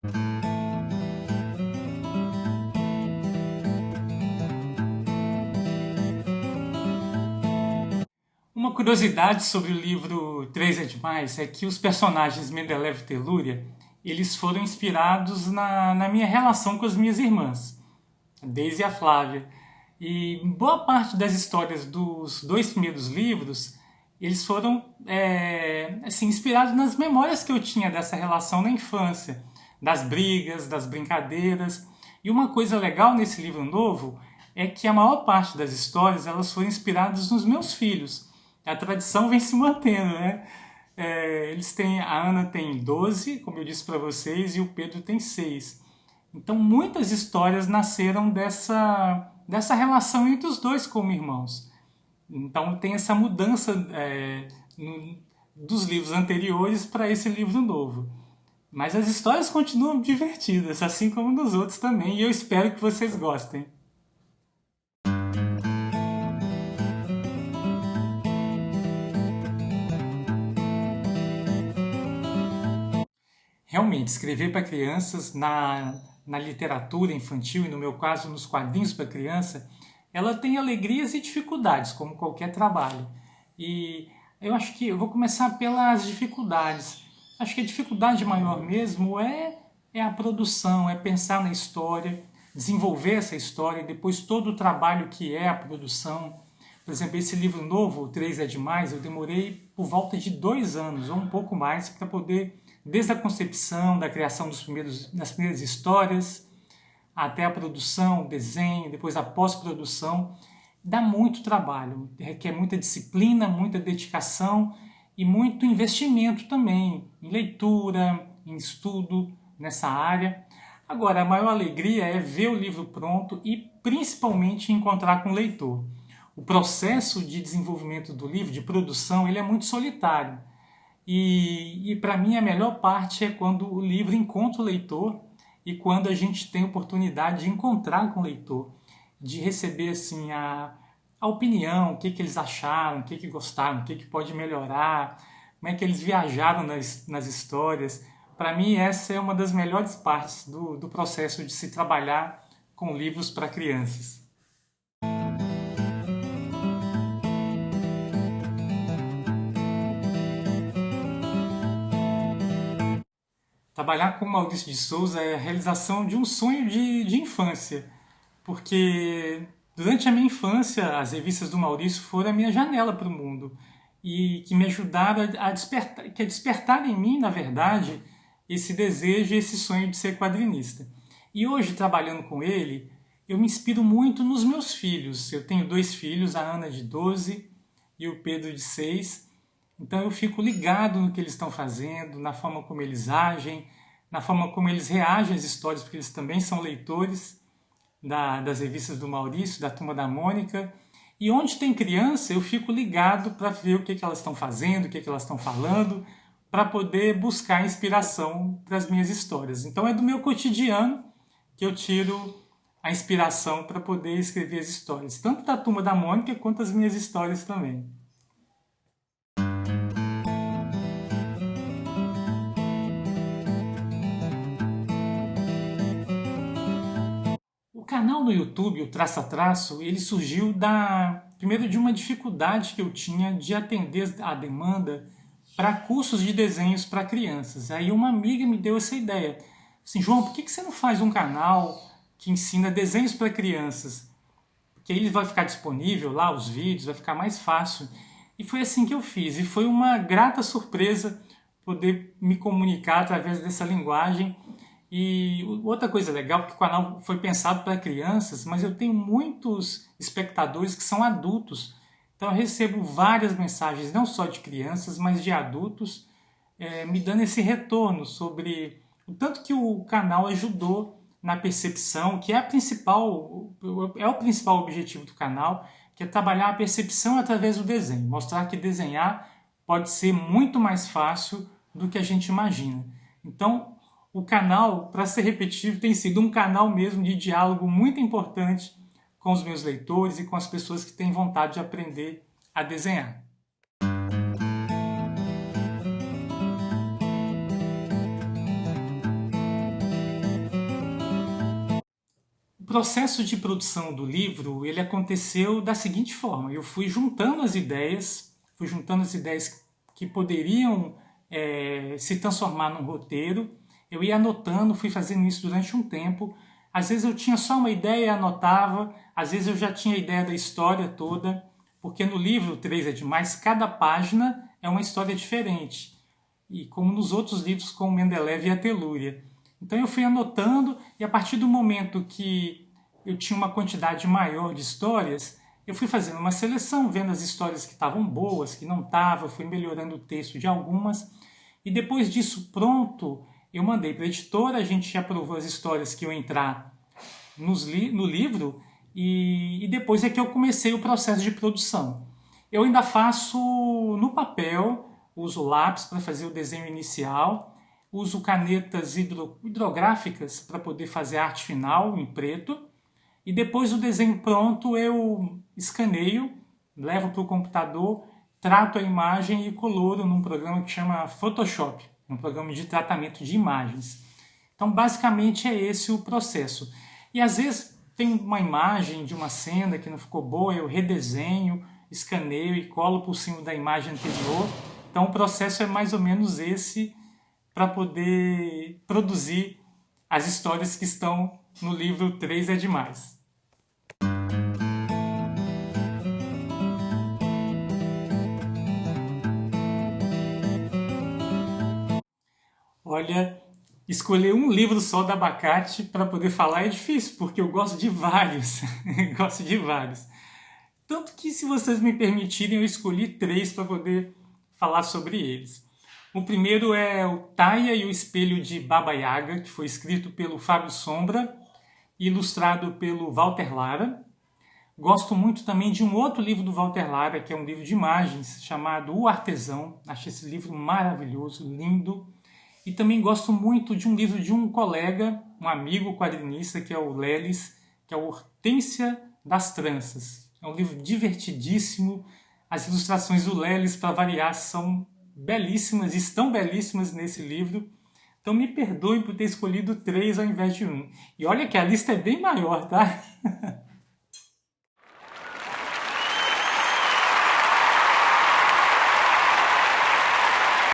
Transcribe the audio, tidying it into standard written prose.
Uma curiosidade sobre o livro Três é Demais é que os personagens Mendeleev e Telúria, eles foram inspirados na minha relação com as minhas irmãs, a Daisy e a Flávia. E boa parte das histórias dos dois primeiros livros, eles foram assim, inspirados nas memórias que eu tinha dessa relação na infância, das brigas, das brincadeiras. E uma coisa legal nesse livro novo é que a maior parte das histórias elas foram inspiradas nos meus filhos. A tradição vem se mantendo, né? A Ana tem 12, como eu disse para vocês, e o Pedro tem 6. Então muitas histórias nasceram dessa relação entre os dois como irmãos. Então tem essa mudança dos livros anteriores para esse livro novo. Mas as histórias continuam divertidas, assim como nos outros também, e eu espero que vocês gostem. Realmente, escrever para crianças na literatura infantil e, no meu caso, nos quadrinhos para criança, ela tem alegrias e dificuldades, como qualquer trabalho. E eu acho que eu vou começar pelas dificuldades. Acho que a dificuldade maior mesmo é a produção, é pensar na história, desenvolver essa história, e depois todo o trabalho que é a produção. Por exemplo, esse livro novo, O Três é Demais, eu demorei por volta de 2 anos, ou um pouco mais, para poder, desde a concepção, da criação das primeiras histórias, até a produção, o desenho, depois a pós-produção, dá muito trabalho, requer muita disciplina, muita dedicação e muito investimento também, em leitura, em estudo nessa área. Agora, a maior alegria é ver o livro pronto e principalmente encontrar com o leitor. O processo de desenvolvimento do livro, de produção, ele é muito solitário. E para mim a melhor parte é quando o livro encontra o leitor e quando a gente tem a oportunidade de encontrar com o leitor, de receber assim a opinião, o que eles acharam, o que gostaram, o que pode melhorar, como é que eles viajaram nas histórias. Para mim essa é uma das melhores partes do processo de se trabalhar com livros para crianças. Trabalhar com Maurício de Souza é a realização de um sonho de infância, porque durante a minha infância as revistas do Maurício foram a minha janela para o mundo e que me ajudaram a despertar em mim, na verdade, esse desejo e esse sonho de ser quadrinista. E hoje, trabalhando com ele, eu me inspiro muito nos meus filhos. Eu tenho 2 filhos, a Ana de 12 e o Pedro de 6. Então eu fico ligado no que eles estão fazendo, na forma como eles agem, na forma como eles reagem às histórias, porque eles também são leitores das revistas do Maurício, da Turma da Mônica. E onde tem criança, eu fico ligado para ver o que elas estão fazendo, o que elas estão falando, para poder buscar inspiração para as minhas histórias. Então é do meu cotidiano que eu tiro a inspiração para poder escrever as histórias, tanto da Turma da Mônica quanto as minhas histórias também. O canal no YouTube, o Traço a Traço, ele surgiu primeiro de uma dificuldade que eu tinha de atender a demanda para cursos de desenhos para crianças. Aí uma amiga me deu essa ideia. Assim, João, por que você não faz um canal que ensina desenhos para crianças? Porque aí ele vai ficar disponível lá, os vídeos, vai ficar mais fácil. E foi assim que eu fiz. E foi uma grata surpresa poder me comunicar através dessa linguagem. E outra coisa legal, porque o canal foi pensado para crianças, mas eu tenho muitos espectadores que são adultos. Então eu recebo várias mensagens, não só de crianças, mas de adultos, me dando esse retorno sobre o tanto que o canal ajudou na percepção, que é o principal objetivo do canal, que é trabalhar a percepção através do desenho, mostrar que desenhar pode ser muito mais fácil do que a gente imagina. Então, o canal, para ser repetitivo, tem sido um canal mesmo de diálogo muito importante com os meus leitores e com as pessoas que têm vontade de aprender a desenhar. processo de produção do livro, ele aconteceu da seguinte forma: eu fui juntando as ideias que poderiam se transformar num roteiro, eu ia anotando, fui fazendo isso durante um tempo. Às vezes eu tinha só uma ideia e anotava, às vezes eu já tinha a ideia da história toda, porque no livro 3 é Demais, cada página é uma história diferente, e como nos outros livros com o Mendeleev e a Telúria. Então eu fui anotando, e a partir do momento que eu tinha uma quantidade maior de histórias, eu fui fazendo uma seleção, vendo as histórias que estavam boas, que não estavam, fui melhorando o texto de algumas, e depois disso pronto, eu mandei para a editora, a gente aprovou as histórias que iam entrar no livro, e depois é que eu comecei o processo de produção. Eu ainda faço no papel, uso lápis para fazer o desenho inicial, uso canetas hidrográficas para poder fazer a arte final em preto, e depois do desenho pronto eu escaneio, levo para o computador, trato a imagem e coloro num programa que chama Photoshop, um programa de tratamento de imagens. Então basicamente é esse o processo. E às vezes tem uma imagem de uma cena que não ficou boa, eu redesenho, escaneio e colo por cima da imagem anterior. Então o processo é mais ou menos esse para poder produzir as histórias que estão no livro 3 é Demais. Olha, escolher um livro só da Abacate para poder falar é difícil, porque eu gosto de vários. Gosto de vários. Tanto que, se vocês me permitirem, eu escolhi 3 para poder falar sobre eles. O primeiro é o Taia e o Espelho de Baba Yaga, que foi escrito pelo Fábio Sombra e ilustrado pelo Walter Lara. Gosto muito também de um outro livro do Walter Lara, que é um livro de imagens, chamado O Artesão. Acho esse livro maravilhoso, lindo. E também gosto muito de um livro de um colega, um amigo quadrinista, que é o Lelis, que é o Hortência das Tranças. É um livro divertidíssimo. As ilustrações do Lelis, para variar, são belíssimas, estão belíssimas nesse livro. Então me perdoem por ter escolhido 3 ao invés de 1. E olha que a lista é bem maior, tá?